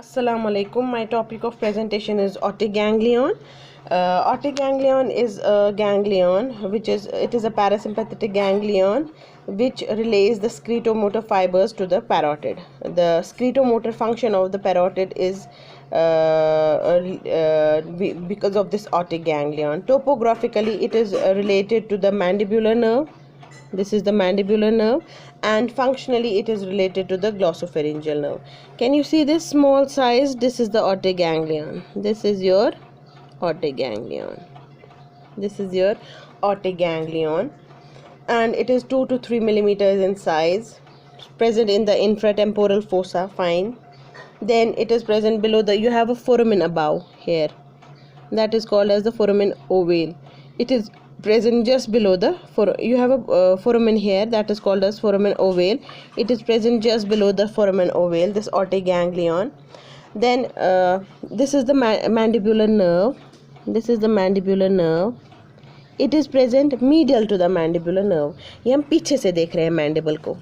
Assalamu alaikum. My topic of presentation is otic ganglion. Otic ganglion is a ganglion it is a parasympathetic ganglion which relays the sclenomotor fibers to the parotid. The sclenomotor function of the parotid is because of this otic ganglion. Topographically, it is related to the mandibular nerve. This is the mandibular nerve, and functionally it is related to the glossopharyngeal nerve. Can you see this small size? This is the otic ganglion. This is your otic ganglion. This is your otic ganglion, and it is 2 to 3 millimeters in size, present in the infratemporal fossa. Fine. Then it is present below you have a foramen above here, that is called as the foramen ovale. It is present just below you have a foramen here, that is called as foramen ovale. It is present just below the foramen ovale, this otic ganglion. Then this is the mandibular nerve. This is the mandibular nerve. It is present medial to the mandibular nerve. ये हम पीछे से देख रहे हैं mandible को.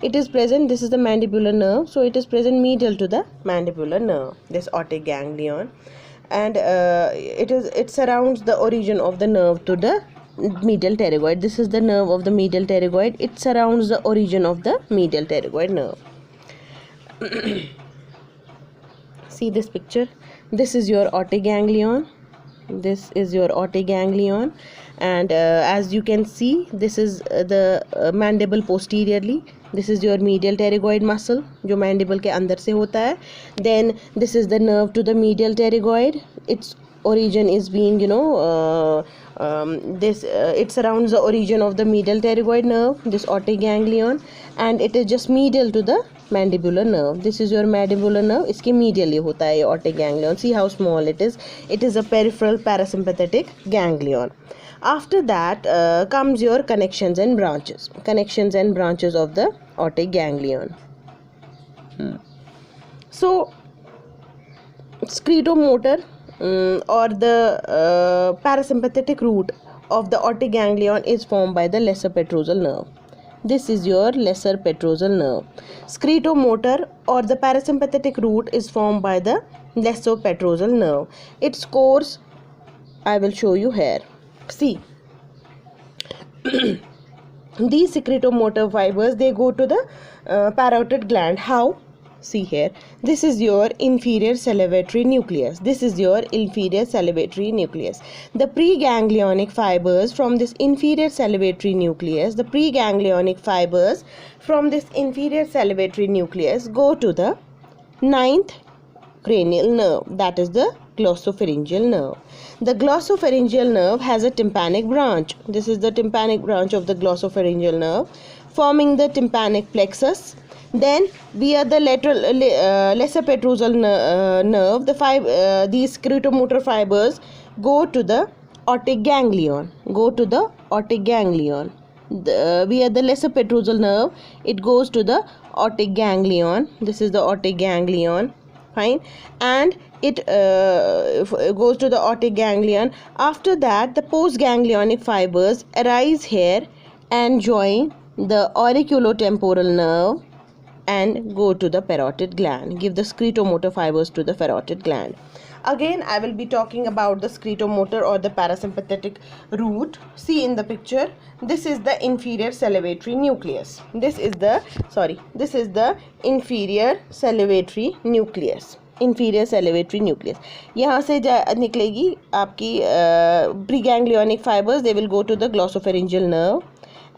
It is present, this is the mandibular nerve, so it is present medial to the mandibular nerve, this otic ganglion. And it surrounds the origin of the nerve to the medial pterygoid. This is the nerve of the medial pterygoid. It surrounds the origin of the medial pterygoid nerve. See this picture. This is your otic ganglion. This is your otic ganglion, and as you can see, this is the mandible posteriorly. This is your medial pterygoid muscle जो mandible के अंदर से होता है. Then this is the nerve to the medial pterygoid. Its origin is being it surrounds the origin of the medial pterygoid nerve, this otic ganglion, and it is just medial to the mandibular nerve. This is your mandibular nerve. इसके medially होता है ये otic ganglion. See how small it is. It is a peripheral parasympathetic ganglion. After that comes your connections and branches. Connections and branches of the otic ganglion. So sclenomotor or the parasympathetic root of the otic ganglion is formed by the lesser petrosal nerve. This is your lesser petrosal nerve. Sclenomotor or the parasympathetic root is formed by the lesser petrosal nerve. Its course I will show you here. See, these sclenomotor fibers, they go to the parotid gland. How? See here, this is your inferior salivatory nucleus. This is your inferior salivatory nucleus. The preganglionic fibers from this inferior salivatory nucleus, the preganglionic fibers from this inferior salivatory nucleus go to the 9th cranial nerve, that is the glossopharyngeal nerve. The glossopharyngeal nerve has a tympanic branch. This is the tympanic branch of the glossopharyngeal nerve, forming the tympanic plexus. Then via the lesser petrosal nerve, these sclenomotor fibers go to the otic ganglion. Via the lesser petrosal nerve, it goes to the otic ganglion. This is the otic ganglion. Fine. And it goes to the otic ganglion. After that, the postganglionic fibers arise here and join the auriculotemporal nerve and go to the parotid gland. Give the sclenomotor fibers to the parotid gland. Again, I will be talking about the sclenomotor or the parasympathetic root. See in the picture, this is the inferior salivatory nucleus. This is the inferior salivatory nucleus. Inferior salivatory nucleus. यहाँ से निकलेगी आपकी preganglionic fibers. They will go to the glossopharyngeal nerve,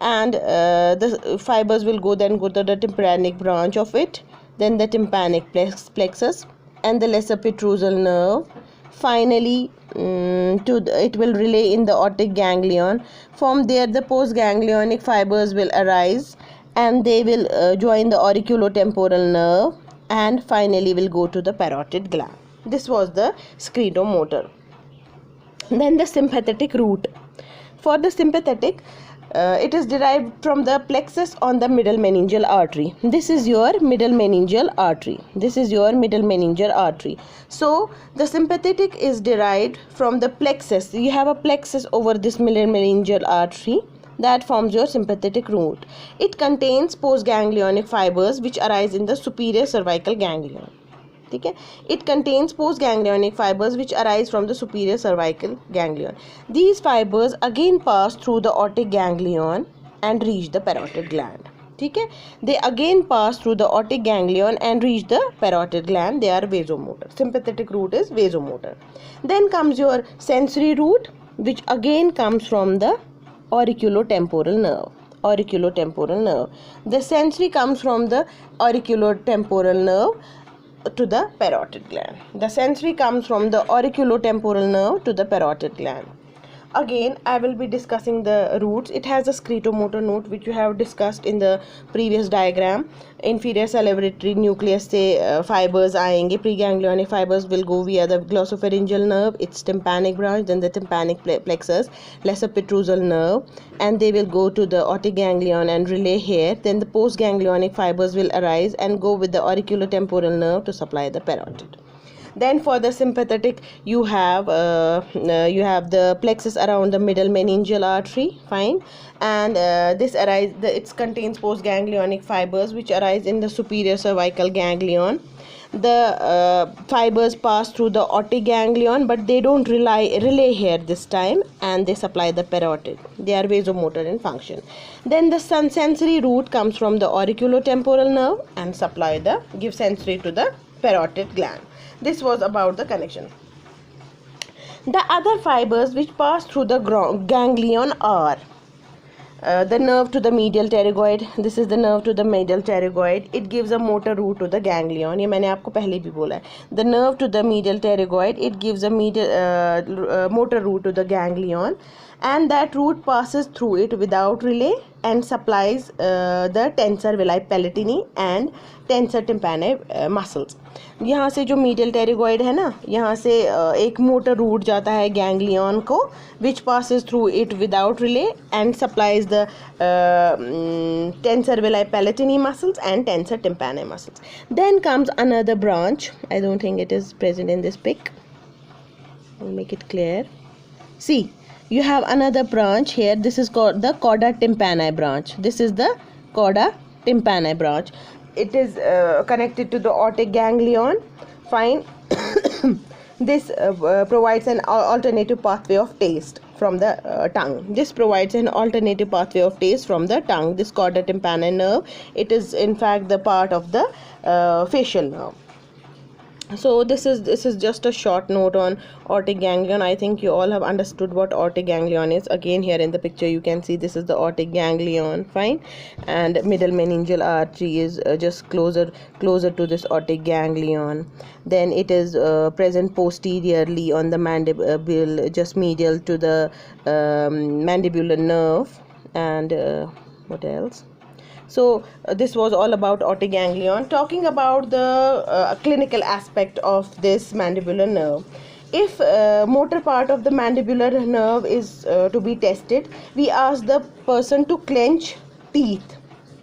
and the fibers will go to the tympanic branch of it, then the tympanic plexus and the lesser petrosal nerve. Finally it will relay in the otic ganglion. From there the postganglionic fibers will arise and they will join the auriculotemporal nerve and finally will go to the parotid gland. This was the sclenomotor. Then the sympathetic root. For the sympathetic, it is derived from the plexus on the middle meningeal artery. This is your middle meningeal artery. So the sympathetic is derived from the plexus. You have a plexus over this middle meningeal artery. That forms your sympathetic root. It contains postganglionic fibers which arise in the superior cervical ganglion. ठीक है. It contains postganglionic fibers which arise from the superior cervical ganglion. These fibers again pass through the aortic ganglion and reach the parotid gland. ठीक है. They again pass through the aortic ganglion and reach the parotid gland. They are vasomotor. Sympathetic route is vasomotor. Then comes your sensory route, which again comes from the auriculotemporal nerve. Auriculotemporal nerve. The sensory comes from the auriculotemporal nerve to the parotid gland. The sensory comes from the auriculotemporal nerve to the parotid gland. Again, I will be discussing the routes. It has a scletomotor node which you have discussed in the previous diagram. Inferior salivary nucleus से fibers आएंगे. Preganglionic fibers will go via the glossopharyngeal nerve, its tympanic branch, then the tympanic plexus, lesser petrosal nerve, and they will go to the aortic ganglion and relay here. Then the postganglionic fibers will arise and go with the auriculotemporal nerve to supply the parotid. Then for the sympathetic, you have the plexus around the middle meningeal artery, fine, and this arise. It contains postganglionic fibers which arise in the superior cervical ganglion. The fibers pass through the aortic ganglion, but they don't relay here this time, and they supply the parotid. They are vasomotor in function. Then the sensory route comes from the auriculotemporal nerve and give sensory to the parotid gland. This was about the connection. The other fibers which pass through the ganglion are the nerve to the medial pterygoid. This is the nerve to the medial pterygoid. It gives a motor route to the ganglion. ये मैंने आपको पहले भी बोला है. The nerve to the medial pterygoid. It gives a motor route to the ganglion, and that route passes through it without relay and supplies the tensor villi palatini and tensor tympani muscles. यहाँ से जो medial pterygoid है ना, यहाँ से एक motor root जाता है गैंग्लियन को, विच passes through it without relay and supplies the tensor villi palatini muscles and tensor tympani muscles. Then comes another branch. I don't think it is present in this pic. I'll make it clear. See, you have another branch here. This is called the cauda tympani branch. This is the cauda tympani branch. It is connected to the aortic ganglion, fine. This provides an alternative pathway of taste from the tongue. This provides an alternative pathway of taste from the tongue. This cauda tympani nerve, it is in fact the part of the facial nerve. So this is just a short note on aortic ganglion. I think you all have understood what aortic ganglion is. Again, here in the picture you can see this is the aortic ganglion, fine, and middle meningeal artery is just closer to this aortic ganglion. Then it is present posteriorly on the mandible, just medial to the mandibular nerve, and what else? So this was all about aortic ganglion. Talking about the clinical aspect of this mandibular nerve. If motor part of the mandibular nerve is to be tested, we ask the person to clench teeth,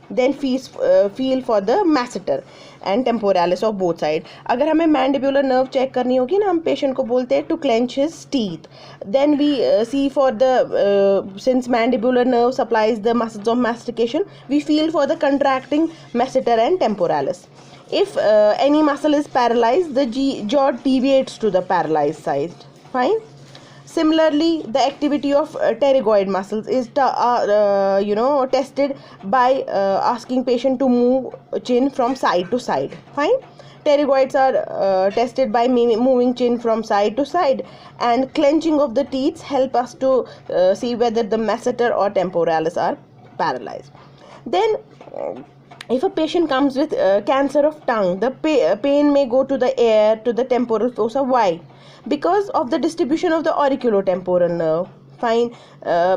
then feel for the masseter and temporalis of both side. अगर हमें mandibular nerve check करनी होगी ना, हम patient को बोलते हैं to clench his teeth. Then we see for the since mandibular nerve supplies the muscles of mastication, we feel for the contracting masseter and temporalis. If any muscle is paralyzed, the jaw deviates to the paralyzed side, fine. Similarly, the activity of pterygoid muscles is tested by asking patient to move chin from side to side, fine. Pterygoids are tested by moving chin from side to side, and clenching of the teeth help us to see whether the masseter or temporalis are paralyzed. Then if a patient comes with cancer of tongue, the pain may go to the ear, to the temporal fossa. Why? Because of the distribution of the auriculotemporal nerve, fine.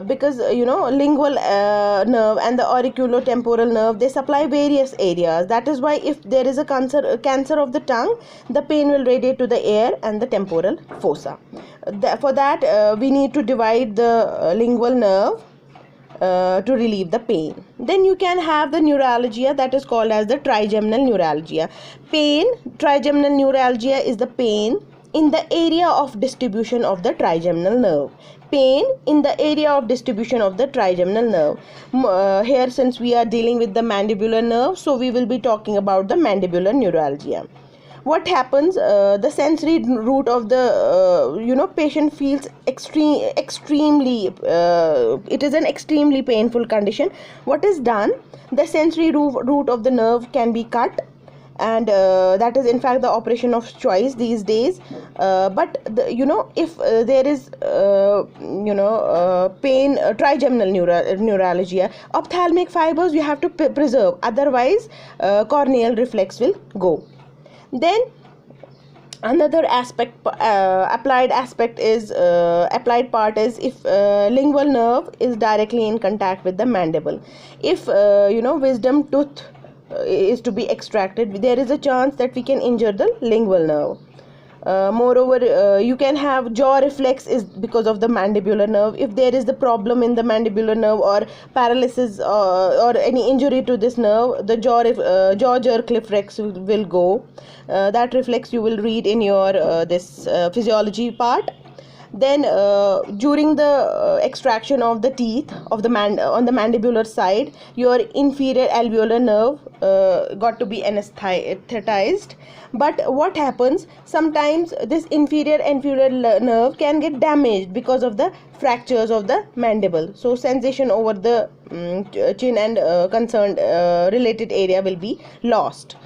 Because lingual nerve and the auriculotemporal nerve, they supply various areas. That is why if there is a cancer of the tongue, the pain will radiate to the ear and the temporal fossa. For that we need to divide the lingual nerve to relieve the pain. Then you can have the neuralgia, that is called as the trigeminal neuralgia. Trigeminal neuralgia is the pain in the area of distribution of the trigeminal nerve. Pain in the area of distribution of the trigeminal nerve. Here, since we are dealing with the mandibular nerve, so we will be talking about the mandibular neuralgia. what happens, the sensory root of the patient feels extremely it is an extremely painful condition. What is done, the sensory root of the nerve can be cut, and that is in fact the operation of choice these days. But if there is pain, trigeminal neuralgia, ophthalmic fibers you have to preserve, otherwise corneal reflex will go. Then another aspect, applied part is if lingual nerve is directly in contact with the mandible. If wisdom tooth is to be extracted, there is a chance that we can injure the lingual nerve. Moreover, you can have jaw reflex is because of the mandibular nerve. If there is the problem in the mandibular nerve, or paralysis or any injury to this nerve, the jaw jerk reflex will go. That reflex you will read in your this physiology part. Then during the extraction of the teeth of the on the mandibular side, your inferior alveolar nerve got to be anesthetized. But what happens, sometimes this inferior nerve can get damaged because of the fractures of the mandible, so sensation over the chin and concerned related area will be lost.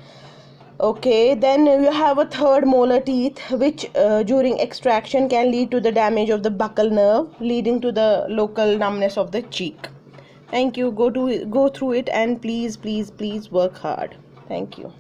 Okay, then you have a third molar teeth, which during extraction can lead to the damage of the buccal nerve, leading to the local numbness of the cheek. Thank you. Go through it, and please work hard. Thank you.